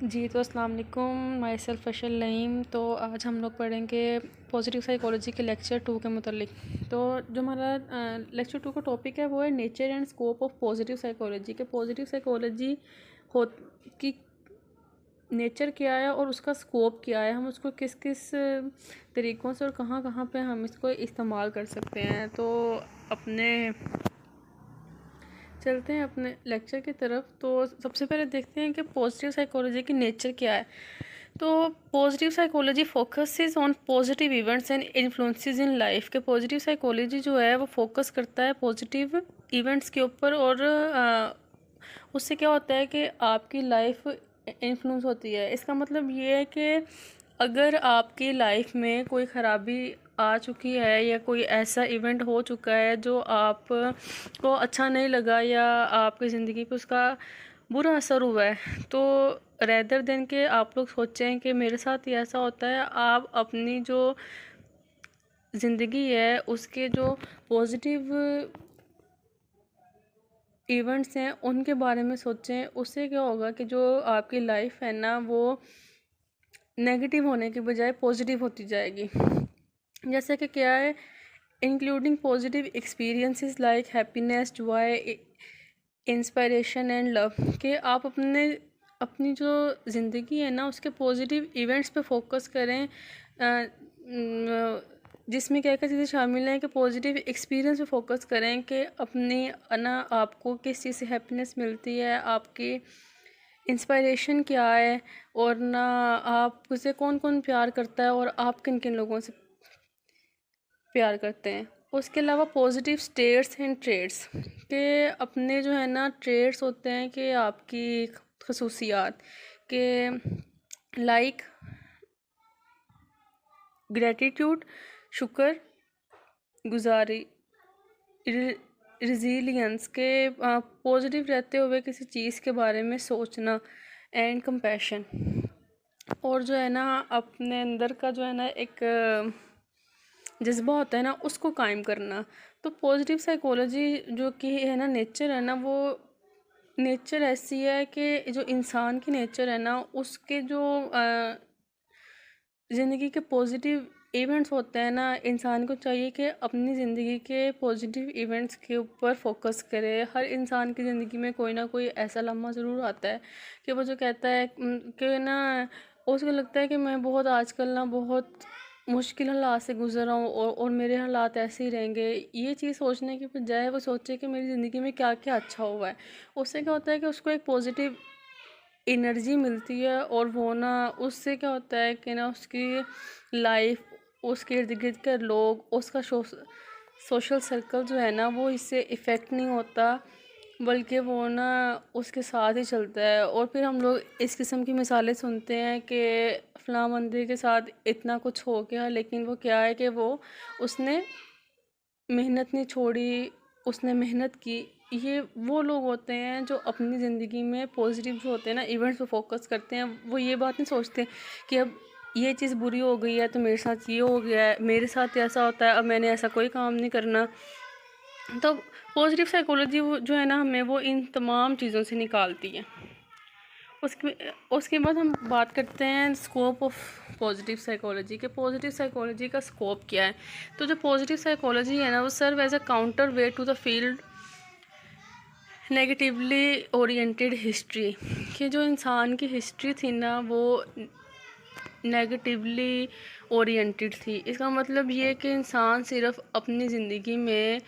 जी तो अस्सलाम वालेकुम, माई सेल्फ अशल नईम। तो आज हम लोग पढ़ेंगे पॉजिटिव साइकोलॉजी के लेक्चर 2 के मुतालिक। तो जो हमारा लेक्चर 2 का टॉपिक है वो है nature and scope of positive psychology के पॉजिटिव साइकोलॉजी हो की नेचर क्या है और उसका स्कोप क्या है, हम उसको किस किस तरीक़ों से और कहाँ कहाँ पे हम इसको इस्तेमाल कर सकते हैं। तो अपने चलते हैं अपने लेक्चर की तरफ। तो सबसे पहले देखते हैं कि पॉजिटिव साइकोलॉजी की नेचर क्या है। तो positive psychology focuses on positive events and influences in life के पॉजिटिव साइकोलॉजी जो है वो फोकस करता है पॉजिटिव इवेंट्स के ऊपर और उससे क्या होता है कि आपकी लाइफ इन्फ्लुएंस होती है। इसका मतलब ये है कि अगर आपकी लाइफ में कोई ख़राबी आ चुकी है या कोई ऐसा इवेंट हो चुका है जो आप को अच्छा नहीं लगा या आपकी ज़िंदगी पे उसका बुरा असर हुआ है, तो रेदर देन के आप लोग सोचें कि मेरे साथ ही ऐसा होता है, आप अपनी जो ज़िंदगी है उसके जो पॉजिटिव इवेंट्स हैं उनके बारे में सोचें। उससे क्या होगा कि जो आपकी लाइफ है ना वो नेगेटिव होने की बजाय पॉजिटिव होती जाएगी। जैसे कि क्या है, including positive experiences like happiness, Joy, inspiration and love कि आप अपनी जो ज़िंदगी है ना उसके पॉजिटिव इवेंट्स पे फोकस करें, जिसमें क्या क्या चीज़ें शामिल हैं कि पॉजिटिव एक्सपीरियंस पे फोकस करें कि अपनी ना आपको किस चीज़ से हैप्पीनेस मिलती है, आपकी इंस्पिरेशन क्या है और ना आपसे कौन कौन प्यार करता है और आप किन किन लोगों से प्यार करते हैं। उसके अलावा पॉजिटिव स्टेट्स एंड ट्रेड्स के अपने जो है ना ट्रेड्स होते हैं कि आपकी खसूसियात के लाइक ग्रेटिट्यूड, शुक्र गुजारी, रिजीलियंस के पॉजिटिव रहते हुए किसी चीज़ के बारे में सोचना एंड कंपैशन, और जो है ना अपने अंदर का जो है ना एक जज्बा होता है ना उसको कायम करना। तो पॉजिटिव साइकोलॉजी जो कि है ना नेचर है ना, वो नेचर ऐसी है कि जो इंसान की नेचर है ना उसके जो ज़िंदगी के पॉजिटिव इवेंट्स होते हैं ना, इंसान को चाहिए कि अपनी ज़िंदगी के पॉजिटिव इवेंट्स के ऊपर फोकस करे। हर इंसान की ज़िंदगी में कोई ना कोई ऐसा लम्हा ज़रूर आता है कि वो जो कहता है कि ना उसको लगता है कि मैं बहुत आजकल ना बहुत मुश्किल हालात से गुज़र रहा हूँ और मेरे हालात ऐसे ही रहेंगे। ये चीज़ सोचने के बजाय वो सोचे कि मेरी ज़िंदगी में क्या क्या अच्छा हुआ है। उससे क्या होता है कि उसको एक पॉजिटिव एनर्जी मिलती है और वो ना उससे क्या होता है कि ना उसकी लाइफ, उसके इर्द गिर्द के लोग, उसका सोशल सर्कल जो है ना वो इससे इफ़ेक्ट नहीं होता, बल्कि वो ना उसके साथ ही चलता है। और फिर हम लोग इस किस्म की मिसालें सुनते हैं कि फ़लाँ बंदे के साथ इतना कुछ हो गया, लेकिन वो क्या है कि वो उसने मेहनत नहीं छोड़ी, उसने मेहनत की। ये वो लोग होते हैं जो अपनी ज़िंदगी में पॉजिटिव जो होते हैं ना इवेंट्स पे फोकस करते हैं। वो ये बात नहीं सोचते कि अब ये चीज़ बुरी हो गई है तो मेरे साथ ये हो गया है, मेरे साथ ऐसा होता है, अब मैंने ऐसा कोई काम नहीं करना। तो पॉजिटिव साइकोलॉजी जो है ना हमें वो इन तमाम चीज़ों से निकालती है। उसके बाद हम बात करते हैं स्कोप ऑफ पॉजिटिव साइकोलॉजी के पॉजिटिव साइकोलॉजी का स्कोप क्या है। तो जो पॉजिटिव साइकोलॉजी है ना वो serve as a counter way to the field negatively oriented history कि जो इंसान की हिस्ट्री थी ना वो नेगेटिवली ओरिएंटेड थी। इसका मतलब ये कि इंसान सिर्फ अपनी ज़िंदगी में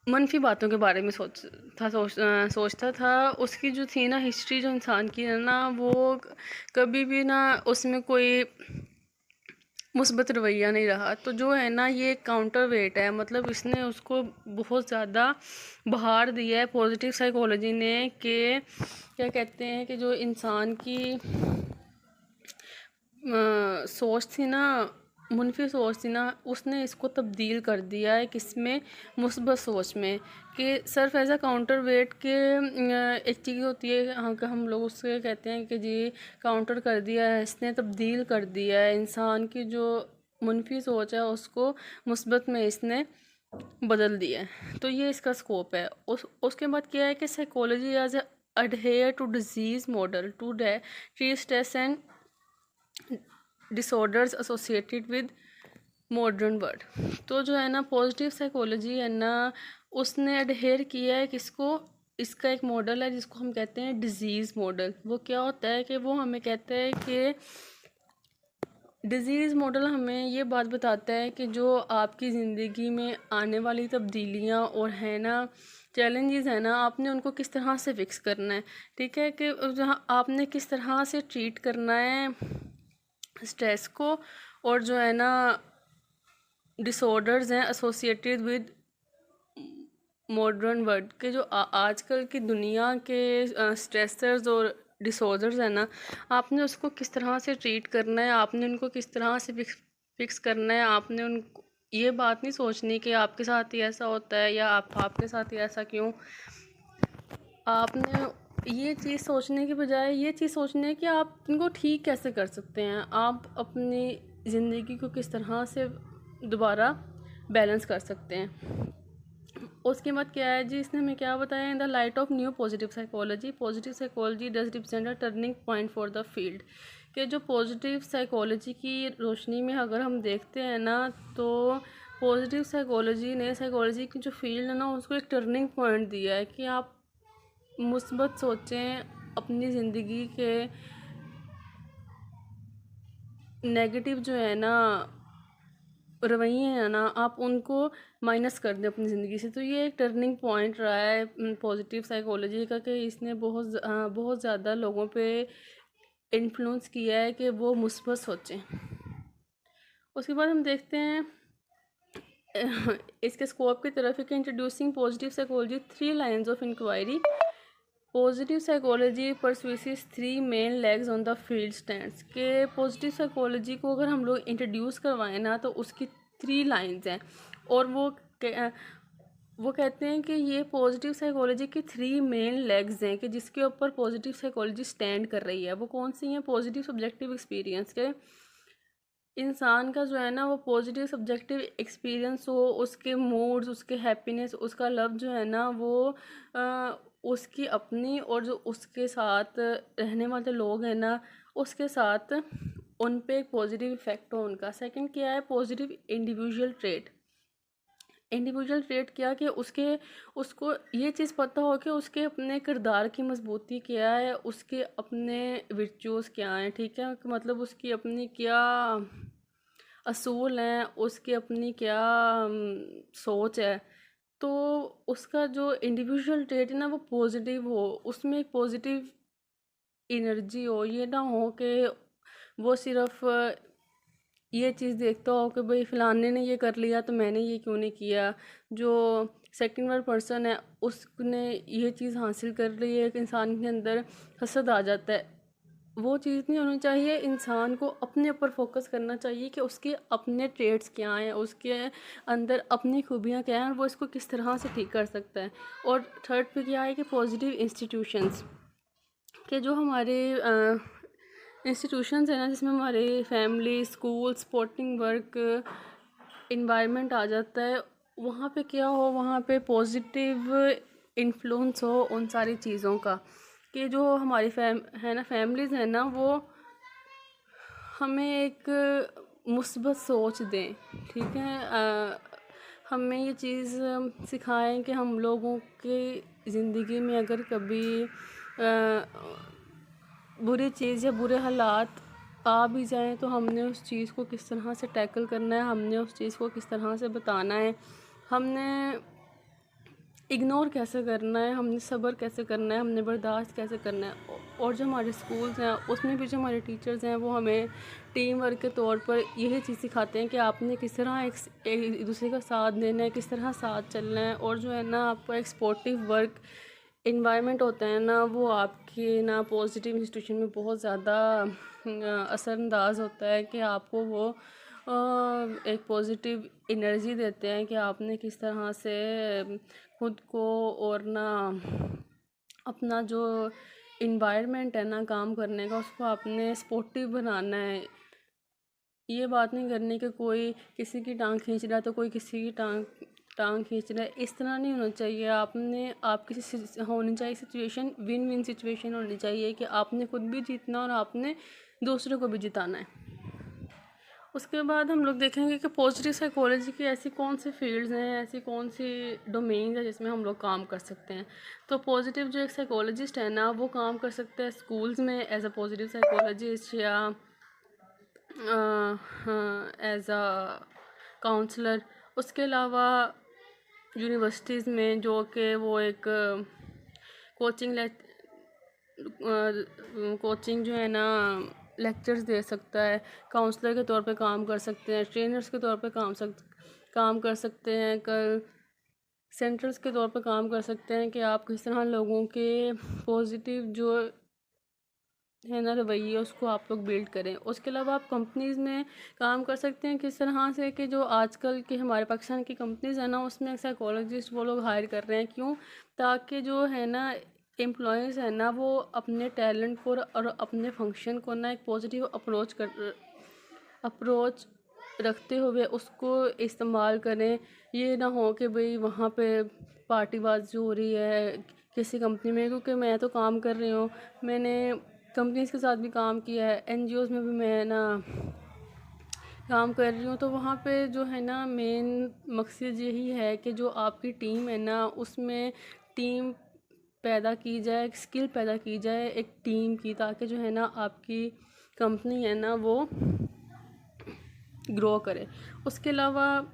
मनफी बातों के बारे में सोचता था। उसकी जो थी ना हिस्ट्री जो इंसान की है ना वो कभी भी ना उसमें कोई मुस्बत रवैया नहीं रहा। तो जो है ना ये काउंटर वेट है, मतलब इसने उसको बहुत ज़्यादा बहार दिया है पॉजिटिव साइकोलॉजी ने कि क्या कहते हैं कि जो इंसान की सोच थी ना, मुनफी सोच थी ना, उसने इसको तब्दील कर दिया है किसमें, मुस्बत सोच में। कि सिर्फ एज अ काउंटर वेट के एक चीज़ होती है हम लोग उससे कहते हैं कि जी काउंटर कर दिया है इसने, तब्दील कर दिया है इंसान की जो मुनफी सोच है उसको मुस्बत में इसने बदल दिया है। तो ये इसका स्कोप है। उसके बाद क्या है कि psychology as adhere to disease model to treat stress and disorders associated with modern word. तो जो है ना पॉजिटिव साइकोलॉजी है ना, उसने अडहेयर किया है किसको, इसका एक मॉडल है जिसको हम कहते हैं डिजीज़ मॉडल। वो क्या होता है कि वो हमें कहता है कि डिज़ीज़ मॉडल हमें ये बात बताता है कि जो आपकी ज़िंदगी में आने वाली तब्दीलियाँ और है ना चैलेंजेस है ना, आपने उनको किस तरह से फिक्स करना है, ठीक है, कि जहाँ आपने किस तरह से ट्रीट करना है स्ट्रेस को, और जो है ना डिसऑर्डर्स हैं एसोसिएटेड विद मॉडर्न वर्ल्ड के, जो आजकल की दुनिया के स्ट्रेसर्स और डिसऑर्डर्स हैं ना, आपने उसको किस तरह से ट्रीट करना है, आपने उनको किस तरह से फिक्स करना है। आपने उनको ये बात नहीं सोचनी कि आपके साथ ही ऐसा होता है या आपके साथ ही ऐसा क्यों। आपने ये चीज़ सोचने के बजाय ये चीज़ सोचनी है कि आप इनको ठीक कैसे कर सकते हैं, आप अपनी ज़िंदगी को किस तरह से दोबारा बैलेंस कर सकते हैं। उसके बाद क्या है जी, इसने हमें क्या बताया, in the light of new positive psychology does represent a turning point for the field. कि जो पॉजिटिव साइकोलॉजी की रोशनी में अगर हम देखते हैं ना, तो पॉजिटिव साइकोलॉजी ने साइकोलॉजी की जो फील्ड है ना, उसको एक टर्निंग पॉइंट दिया है कि आप मुस्बत सोचें, अपनी ज़िंदगी के नेगेटिव जो है ना रवैये हैं ना, आप उनको माइनस कर दें अपनी ज़िंदगी से। तो ये एक टर्निंग पॉइंट रहा है पॉजिटिव साइकोलॉजी का, कि इसने बहुत ज़्यादा लोगों पे इन्फ्लुएंस किया है कि वो मुस्बत सोचें। उसके बाद हम देखते हैं इसके स्कोप की तरफ है कि introducing positive psychology 3 lines of inquiry. Positive psychology pursues 3 main legs on the field stands. के पॉजिटिव साइकोलॉजी को अगर हम लोग इंट्रोड्यूस करवाएं ना, तो उसकी 3 लाइन्स हैं, और वो कहते हैं कि ये पॉजिटिव साइकोलॉजी की 3 मेन लेग्स हैं कि जिसके ऊपर पॉजिटिव साइकोलॉजी स्टैंड कर रही है। वो कौन सी हैं? पॉजिटिव सब्जेक्टिव एक्सपीरियंस के इंसान का जो है ना, वो पॉजिटिव सब्जेक्टिव एक्सपीरियंस हो, उसके मूड्स, उसके हैप्पीनेस, उसका लव जो है ना, वो उसकी अपनी और जो उसके साथ रहने वाले लोग हैं ना, उसके साथ उन पे एक पॉजिटिव इफेक्ट हो उनका। सेकंड क्या है? पॉजिटिव इंडिविजुअल ट्रेट क्या कि उसको ये चीज़ पता हो कि उसके अपने किरदार की मजबूती क्या है, उसके अपने विर्चुअस क्या हैं, ठीक है, मतलब उसकी अपनी क्या असूल हैं, उसकी अपनी क्या सोच है। तो उसका जो इंडिविजुअल ट्रेट है ना, वो पॉजिटिव हो, उसमें एक पॉजिटिव एनर्जी हो। ये ना हो कि वो सिर्फ ये चीज़ देखता हो कि भाई फलाने ने ये कर लिया तो मैंने ये क्यों नहीं किया। जो सेकंड वर्ड पर्सन है, उसने ये चीज़ हासिल कर ली है, एक इंसान के अंदर हसद आ जाता है। वो चीज़ नहीं होनी चाहिए। इंसान को अपने ऊपर फोकस करना चाहिए कि उसके अपने ट्रेड्स क्या हैं, उसके अंदर अपनी खूबियाँ क्या हैं, और वो इसको किस तरह से ठीक कर सकता है। और थर्ड पे क्या है कि पॉजिटिव इंस्टीट्यूशंस के जो हमारे इंस्टीट्यूशंस हैं ना, जिसमें हमारे family, school, sporting work environment आ जाता है, वहाँ पे क्या हो, वहाँ पे पॉजिटिव इन्फ्लुएंस हो उन सारी चीज़ों का, कि जो हमारी फैमिलीज़ हैं ना, वो हमें एक मुस्बत सोच दें, ठीक है। हमें ये चीज़ सिखाएं कि हम लोगों की ज़िंदगी में अगर कभी बुरी चीज़ या बुरे हालात आ भी जाएं, तो हमने उस चीज़ को किस तरह से टैकल करना है, हमने उस चीज़ को किस तरह से बताना है, हमने इग्नोर कैसे करना है, हमने सब्र कैसे करना है, हमने बर्दाश्त कैसे करना है। और जो हमारे स्कूल्स हैं, उसमें भी जो हमारे टीचर्स हैं, वो हमें टीम वर्क के तौर पर यही चीज़ सिखाते हैं कि आपने किस तरह एक दूसरे का साथ देना है, किस तरह साथ चलना है। और जो है ना, आपका एक स्पोर्टिव वर्क इन्वायरमेंट होता है ना, वो आपके ना पॉजिटिव इंस्टीट्यूशन में बहुत ज़्यादा असरअंदाज होता है, कि आपको वो एक पॉजिटिव एनर्जी देते हैं कि आपने किस तरह से खुद को और ना अपना जो इन्वायरमेंट है ना काम करने का, उसको आपने स्पोर्टिव बनाना है। ये बात नहीं करनी कि कोई किसी की टांग खींच रहा है तो कोई किसी की टांग टांग खींच रहा है, इस तरह नहीं होना चाहिए। आपने आपकी होनी चाहिए सिचुएशन विन विन सिचुएशन होनी चाहिए कि आपने खुद भी जीतना और आपने दूसरों को भी जिताना है। उसके बाद हम लोग देखेंगे कि पॉजिटिव साइकोलॉजी की ऐसी कौन सी फील्ड्स हैं, ऐसी कौन सी डोमेन्स हैं जिसमें हम लोग काम कर सकते हैं। तो पॉजिटिव जो एक साइकोलॉजिस्ट है ना, वो काम कर सकते हैं स्कूल्स में एज अ पॉजिटिव साइकोलॉजिस्ट, या एज अ काउंसलर। उसके अलावा यूनिवर्सिटीज़ में जो कि वो एक कोचिंग जो है ना लेक्चर्स दे सकता है, काउंसलर के तौर पे काम कर सकते हैं, ट्रेनर्स के तौर पे काम कर सकते हैं, कल सेंटर्स के तौर पे काम कर सकते हैं कि आप किस तरह लोगों के पॉजिटिव जो है ना रवैये उसको आप लोग बिल्ड करें। उसके अलावा आप कंपनीज़ में काम कर सकते हैं किस तरह से कि जो आजकल के हमारे पाकिस्तान की कंपनीज़ है ना, उसमें साइकोलॉजिस्ट वो लोग हायर कर रहे हैं। क्यों? ताकि जो है ना एम्प्लॉयज़ है ना, वो अपने टैलेंट को और अपने फंक्शन को ना एक पॉजिटिव अप्रोच रखते हुए उसको इस्तेमाल करें। ये ना हो कि भाई वहाँ पे पार्टीबाजी हो रही है किसी कंपनी में, क्योंकि मैं तो काम कर रही हूँ, मैंने कंपनीज़ के साथ भी काम किया है, एनजीओज़ में भी मैं ना काम कर रही हूँ। तो वहाँ पे जो है ना मेन मकसद यही है कि जो आपकी टीम है ना, उसमें टीम पैदा की जाए, एक स्किल पैदा की जाए एक टीम की, ताकि जो है ना आपकी कंपनी है ना वो ग्रो करे। उसके अलावा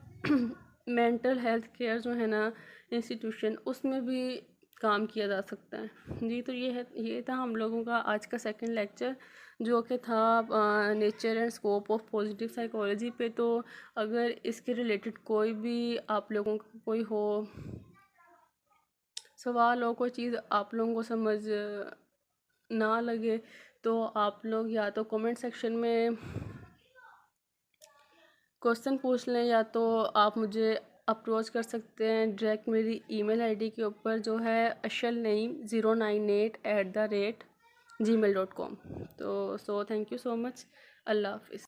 मेंटल हेल्थ केयर जो है ना इंस्टीट्यूशन, उसमें भी काम किया जा सकता है। जी, तो ये था हम लोगों का आज का सेकंड लेक्चर, जो कि था nature and scope of positive psychology पे। तो अगर इसके रिलेटेड कोई भी आप लोगों का कोई हो सवाल हो, कोई चीज़ आप लोगों को समझ ना लगे, तो आप लोग या तो कमेंट सेक्शन में क्वेश्चन पूछ लें, या तो आप मुझे अप्रोच कर सकते हैं डायरेक्ट मेरी ईमेल आईडी के ऊपर, जो है ashalnaeem098@gmail.com। तो थैंक यू सो मच। अल्लाह हाफिज़।